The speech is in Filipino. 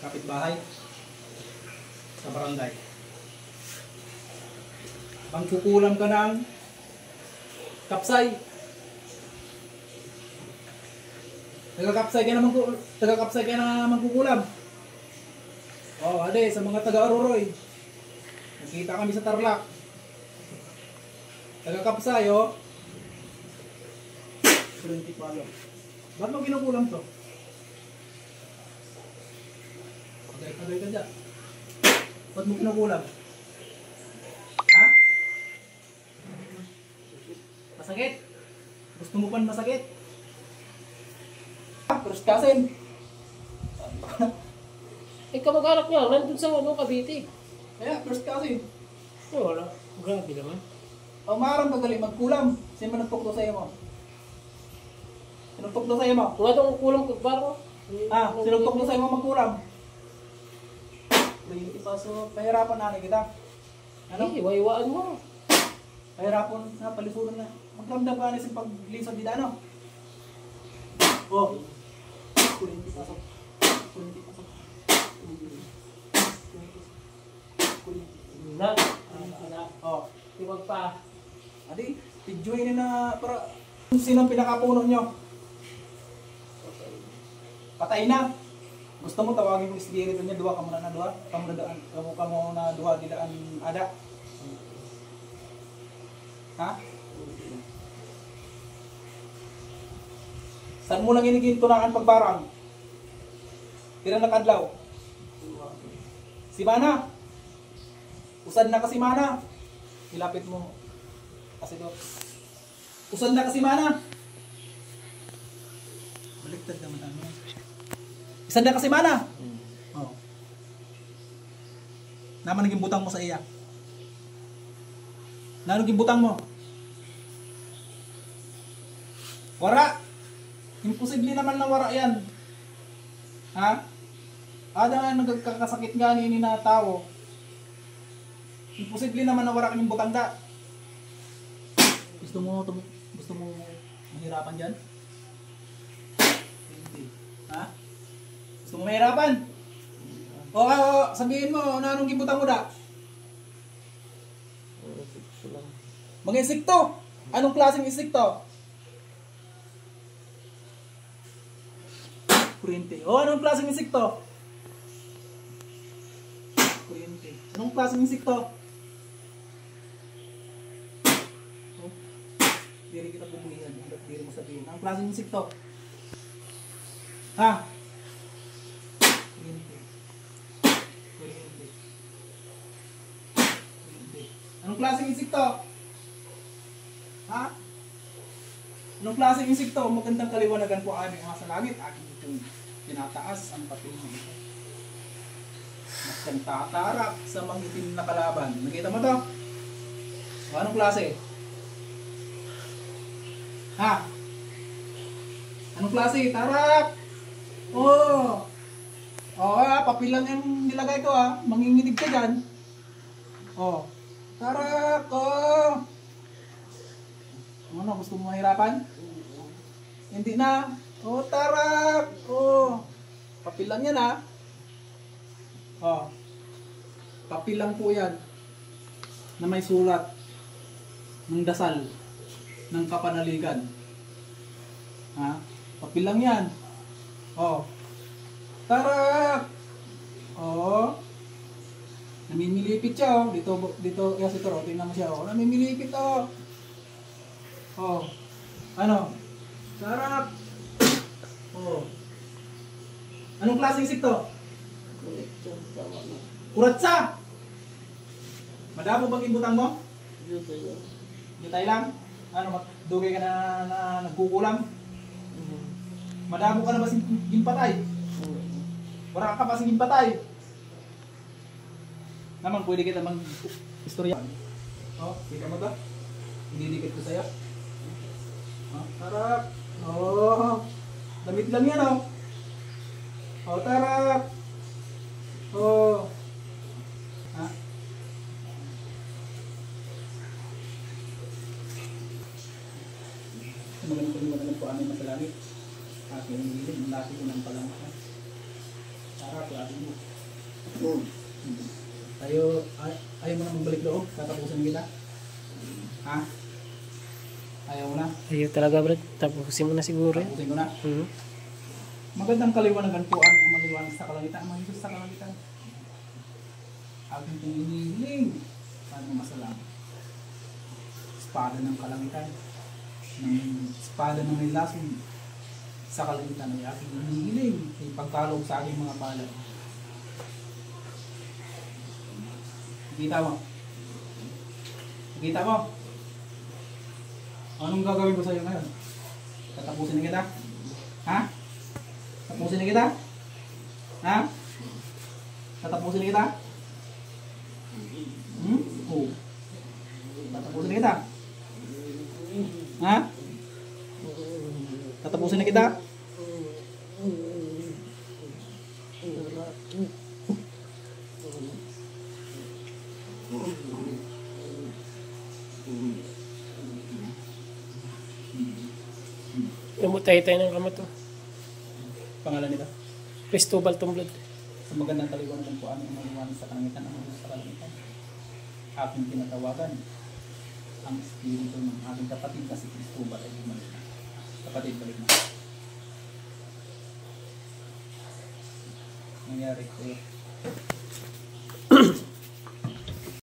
kapitbahay sa barangay. Pangkukulam ka ng kapsay. Taga-kapsay ka na mangkukulam. Oh, ade, sa mga taga-Aroroy. Nakita kami sa Tarlac. Taga-kapsay, oh. 20 palo. Ba't mo kinukulam to? Tagay ka dyan. Ba't mo kinukulam? Ha? Masakit? Gusto mo pa masakit? Prustasin. Kamag-anak niya, nandun sa Cavite. Kaya, prustasin. Wala, grabe naman. O maaaring magaling magkulam. Sino nagpukto sa iyo mo? Sinugtok na sa'yo mo? Kung itong kulang ko, parang... Sinugtok na sa'yo mo magkulam. Pahirapan na kita. Ano? Iwa-iwaan mo. Pahirapan na, palisuran na. Maglamdam ka na sa paglisod dito, ano? Oh. Kulinti pasok. Kulinti pasok. Na. Oh. Iwag pa. Adi, tidyoy na para... Sino ang pinakapuno nyo? Patay na. Gusto mo tawagin mo espiritu niya, duha ka muna na duha. Kamu na duha dilaan ada. Ha? Saan mo lang inigintunakan pagbarang? Tira na kadlaw. Si Mana. Usad na kasi Mana. Ilapit mo. Kasi do. Usad na kasi Mana. Baliktad naman ano. Usad na kasi Mana. Oh. Naman naging butang mo sa iya. Naman naging butang mo. Wara. Imposible naman na wara yan. Ha? Ada nga nagkakasakit nga ni na tao. Imposible naman na wara kanyang butang da. Gusto mo mahirapan dyan? Hindi. Ha? Gusto mo mahirapan? O, sabihin mo, na anong gibutang mo da? Mga insekto. Anong klaseng insekto? Kuryente. O, anong klaseng insekto? Kuryente. Anong klaseng insekto? Diri kita pumulihan. Diri mo sabihin. Anong klaseng insekto? Ha? Kuryente. Kuryente. Kuryente. Anong klaseng insekto? Ha? Anong klaseng insekto? Magandang kaliwanagan po aming mga sa langit. Aking itong tinataas ang papel ng ito. Magkang tatarap sa mangitim na kalaban. Nakita mo to? O, anong klase? Ha? Anong klase? Tarap! Oh! Papilang yung nilagay ko ha. Manginginig ka dyan. Oh. Tarap! Oh! Ano, gusto mo mahirapan? Hindi na. Oh, tarap! Oh! Papilang yan ha. Oh. Papilang po yan. Na may sulat ng dasal ng kapanaligan. Ha? Papilang yan. Oh. Tarap! Oh. Namimilipit siya oh. Dito kasi ito, tingnan mo siya oh. Namimilipit oh. Oh. Ano? Sarap. Oh. Anong klaseng insekto? Kuratsa. Madamo bang ibutang mo? Jutay lang. Ano, dugay ka na nagkukulam? Madamo ka na ba gimpatay? Wala ka pa sing gimpatay? Naman pwede kita istorya. Oh, kita mo ba? Ididikit ko sa'yo. Oh, tarap. Oh, damit lang yan oh. Oh, tarap. Oh. Ha? Magandang po aming masalangit. Aking hilid, laki ko ng palang. Harap, atin mo. Ayaw mo na magbalik loob? Tatapusin kita? Ha? Ayaw mo na? Ayaw talaga, Brad. Tapusin mo na siguro yan. Tapusin ko na? Mhm. Magandang kaliwanagan po ang maliwanag sa kalangitan. Ang Diyos sa kalangitan. Aking pong inihiling. Paano masalam? Espada ng kalangitan. Espada ng may lason sa kalangitan ay aking inihiling. Ipagkaloob sa aking mga palad. Kita mo? Kita mo? Anong gagawin ko sa'yo ngayon? Tatapusin na kita? Ha? Tatapusin na kita? Ha? Tatapusin na kita? Oo. Tatapusin na kita? Ha? Tatapusin na kita? Lumutay-tay ng kamot to. Pangalan nito? Cristobal Tumblad. Sa magandang kaliwanagan po aming maliwanag sa kalangitan ang Diyos sa kalangitan. Aking tinatawagan ang espiritu ng aking kapatid na si Cristobal ay bumalik na. Kapatid, balik na. Nangyari ko.